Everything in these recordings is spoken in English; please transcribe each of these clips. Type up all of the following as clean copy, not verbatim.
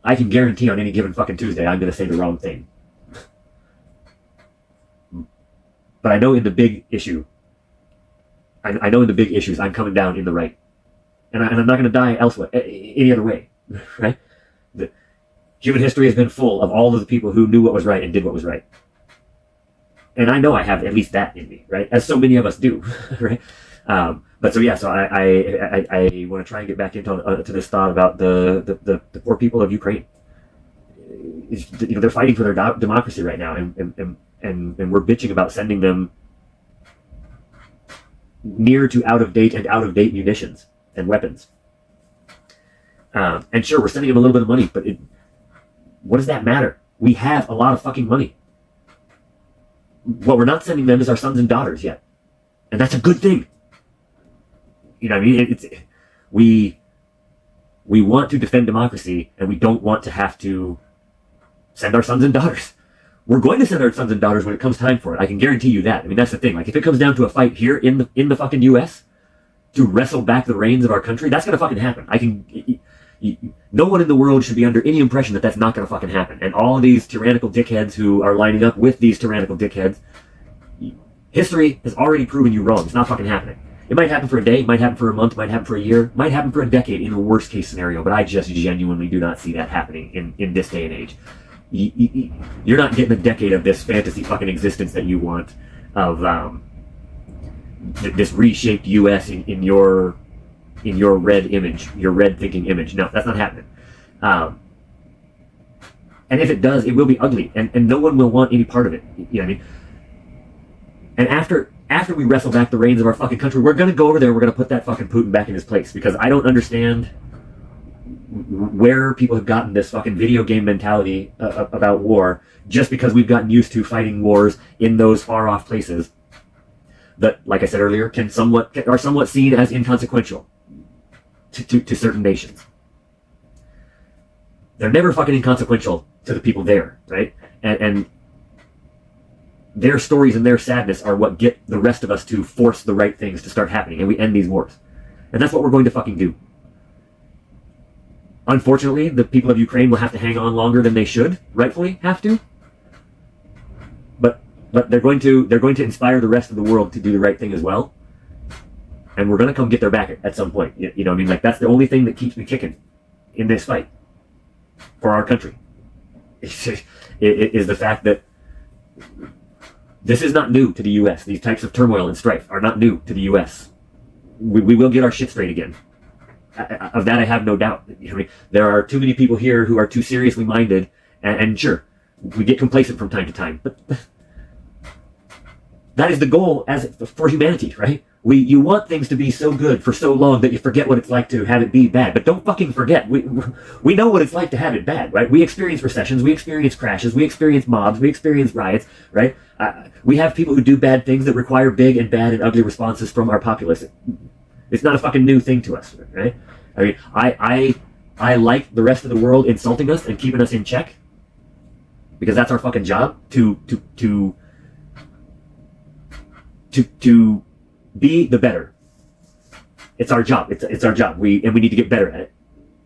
I can guarantee on any given fucking Tuesday I'm going to say the wrong thing. But I know in the big issue, I know in the big issues I'm coming down in the right. And I'm not going to die elsewhere, any other way, right? Human history has been full of all of the people who knew what was right and did what was right. And I know I have at least that in me, right? As so many of us do, right? But so yeah, so I want to try and get back into to this thought about the poor people of Ukraine. You know, they're fighting for their democracy right now, and we're bitching about sending them near to out of date munitions and weapons. And sure, we're sending them a little bit of money, but what does that matter? We have a lot of fucking money. What we're not sending them is our sons and daughters yet, and that's a good thing. You know what I mean? We want to defend democracy, and we don't want to have to send our sons and daughters. We're going to send our sons and daughters when it comes time for it. I can guarantee you that. I mean, that's the thing. Like, if it comes down to a fight here in the fucking U.S. to wrestle back the reins of our country, that's gonna fucking happen. No one in the world should be under any impression that that's not gonna fucking happen. And all of these tyrannical dickheads who are lining up with these tyrannical dickheads, history has already proven you wrong. It's not fucking happening. It might happen for a day, might happen for a month, might happen for a year, might happen for a decade in the worst case scenario, but I just genuinely do not see that happening in this day and age. You're not getting a decade of this fantasy fucking existence that you want, of this reshaped U.S. in your red image, your red thinking image. No, that's not happening. And if it does, it will be ugly, and no one will want any part of it. You know what I mean? And after we wrestle back the reins of our fucking country, we're gonna go over there, we're gonna put that fucking Putin back in his place, because I don't understand where people have gotten this fucking video game mentality about war, just because we've gotten used to fighting wars in those far off places that, like I said earlier, are somewhat seen as inconsequential to certain nations. They're never fucking inconsequential to the people there, right? And their stories and their sadness are what get the rest of us to force the right things to start happening, and we end these wars. And that's what we're going to fucking do. Unfortunately, the people of Ukraine will have to hang on longer than they should, rightfully have to. But they're going to inspire the rest of the world to do the right thing as well. And we're going to come get their back at some point. You know what I mean? Like, that's the only thing that keeps me kicking in this fight for our country. It is the fact that this is not new to the U.S. These types of turmoil and strife are not new to the U.S. We will get our shit straight again. Of that I have no doubt. You know what I mean? There are too many people here who are too seriously minded, and sure, we get complacent from time to time, but that is the goal for humanity, right? You want things to be so good for so long that you forget what it's like to have it be bad. But don't fucking forget, we know what it's like to have it bad, right? We experience recessions, we experience crashes, we experience mobs, we experience riots, right? We have people who do bad things that require big and bad and ugly responses from our populace. It's not a fucking new thing to us, right? I mean, I like the rest of the world insulting us and keeping us in check, because that's our fucking job to be the better. It's our job. It's our job. We need to get better at it,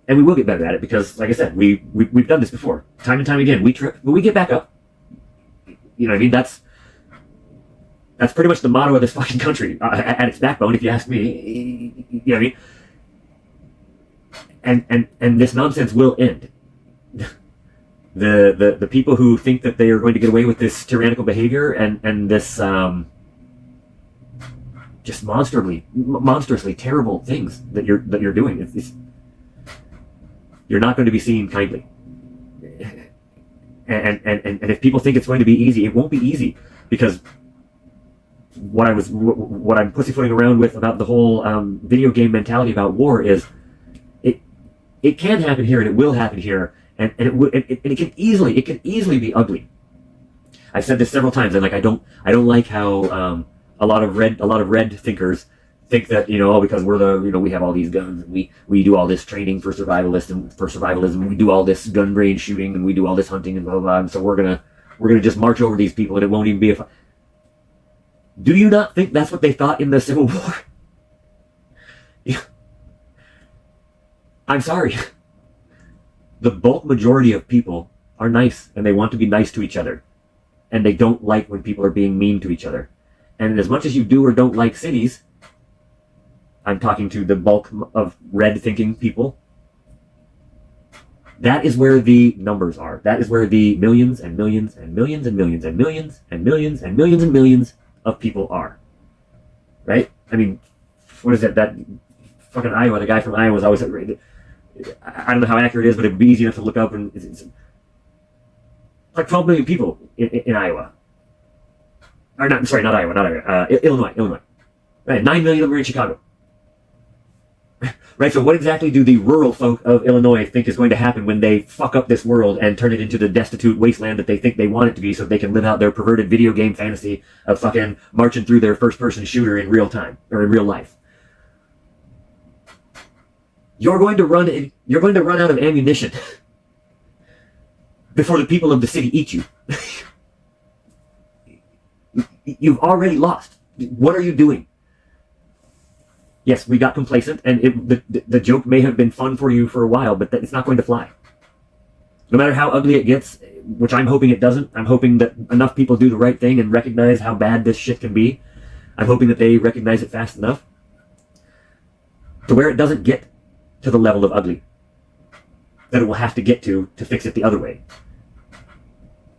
and we will get better at it, because, like I said, we've done this before, time and time again. We trip, but we get back up. You know what I mean? That's pretty much the motto of this fucking country, at its backbone, if you ask me. You know what I mean? And this nonsense will end. The people who think that they are going to get away with this tyrannical behavior and this just monstrously terrible things that you're doing, you're not going to be seen kindly. And if people think it's going to be easy, it won't be easy, because what I'm pussyfooting around with about the whole video game mentality about war is it can happen here, and it will happen here, and it can easily be ugly. I've said this several times, and like I don't like how a lot of red thinkers think that, because we have all these guns, and we do all this training for survivalism, we do all this gun range shooting, and we do all this hunting and blah blah blah, and so we're gonna just march over these people, and it won't even be a fight. Do you not think that's what they thought in the Civil War? I'm sorry. The bulk majority of people are nice, and they want to be nice to each other. And they don't like when people are being mean to each other. And as much as you do or don't like cities, I'm talking to the bulk of red-thinking people, that is where the numbers are. That is where the millions and millions and millions and millions and millions and millions and millions and millions of people are. Right? I mean, what is it? That fucking Iowa, the guy from Iowa was always... I don't know how accurate it is, but it would be easy enough to look up. And it's like 12 million people in Iowa. Or not, sorry, not Iowa. Illinois. Right, 9 million of them are in Chicago. Right, so what exactly do the rural folk of Illinois think is going to happen when they fuck up this world and turn it into the destitute wasteland that they think they want it to be so they can live out their perverted video game fantasy of fucking marching through their first-person shooter in real time, or in real life? You're going to run out of ammunition before the people of the city eat you. You've already lost. What are you doing? Yes, we got complacent, and the joke may have been fun for you for a while, but it's not going to fly. No matter how ugly it gets, which I'm hoping it doesn't, I'm hoping that enough people do the right thing and recognize how bad this shit can be. I'm hoping that they recognize it fast enough to where it doesn't get to the level of ugly that it will have to get to fix it the other way.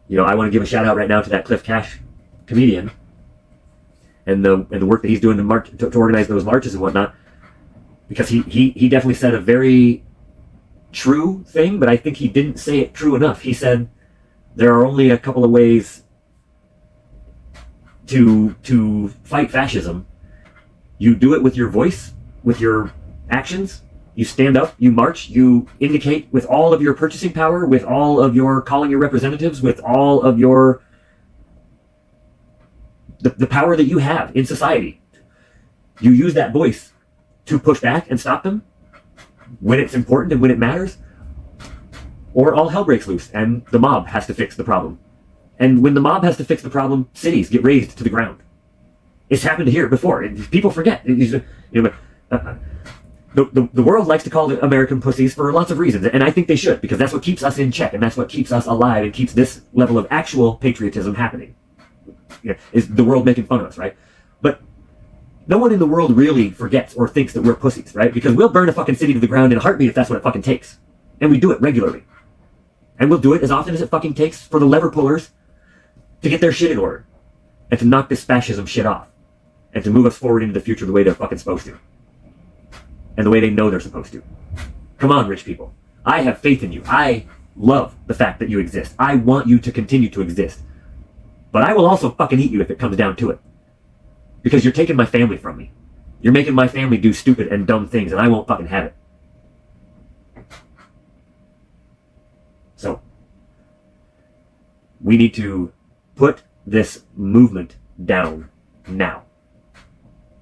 You know, I want to give a shout out right now to that Cliff Cash comedian and the work that he's doing to organize those marches and whatnot, because he definitely said a very true thing, but I think he didn't say it true enough. He said there are only a couple of ways to fight fascism. You do it with your voice, with your actions. You stand up, you march, you indicate with all of your purchasing power, with all of your calling your representatives, with all of your the power that you have in society. You use that voice to push back and stop them when it's important and when it matters, or all hell breaks loose and the mob has to fix the problem. And when the mob has to fix the problem, cities get razed to the ground. It's happened here before. People forget. The world likes to call the American pussies for lots of reasons, and I think they should, because that's what keeps us in check, and that's what keeps us alive and keeps this level of actual patriotism happening. Is the world making fun of us, right? But no one in the world really forgets or thinks that we're pussies, right? Because we'll burn a fucking city to the ground in a heartbeat if that's what it fucking takes. And we do it regularly. And we'll do it as often as it fucking takes for the lever pullers to get their shit in order. And to knock this fascism shit off. And to move us forward into the future the way they're fucking supposed to. And the way they know they're supposed to. Come on, rich people. I have faith in you. I love the fact that you exist. I want you to continue to exist. But I will also fucking eat you if it comes down to it. Because you're taking my family from me. You're making my family do stupid and dumb things, and I won't fucking have it. So, we need to put this movement down now.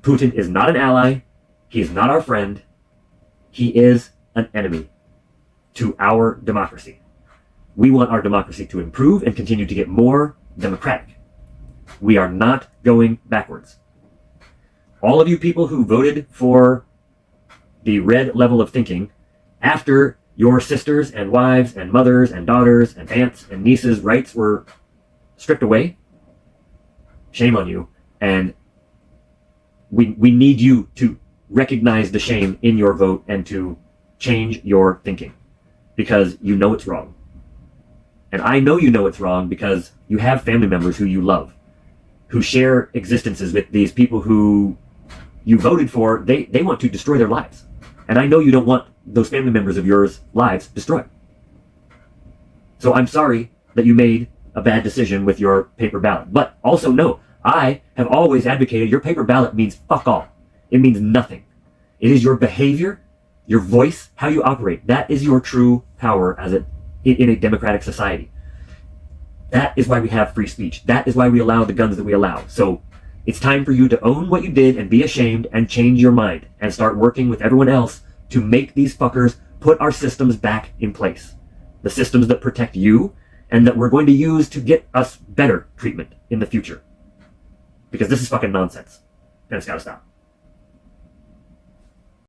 Putin is not an ally. He is not our friend. He is an enemy to our democracy. We want our democracy to improve and continue to get more democratic. We are not going backwards. All of you people who voted for the red level of thinking after your sisters and wives and mothers and daughters and aunts and nieces' rights were stripped away, shame on you. And we need you to recognize the shame in your vote and to change your thinking, because you know it's wrong. And I know you know it's wrong because you have family members who you love, who share existences with these people who you voted for. They want to destroy their lives. And I know you don't want those family members of yours' lives destroyed. So I'm sorry that you made a bad decision with your paper ballot. But also know, I have always advocated your paper ballot means fuck all. It means nothing. It is your behavior, your voice, how you operate. That is your true power in a democratic society. That is why we have free speech. That is why we allow the guns that we allow. So it's time for you to own what you did and be ashamed and change your mind and start working with everyone else to make these fuckers put our systems back in place. The systems that protect you and that we're going to use to get us better treatment in the future. Because this is fucking nonsense. And it's gotta stop.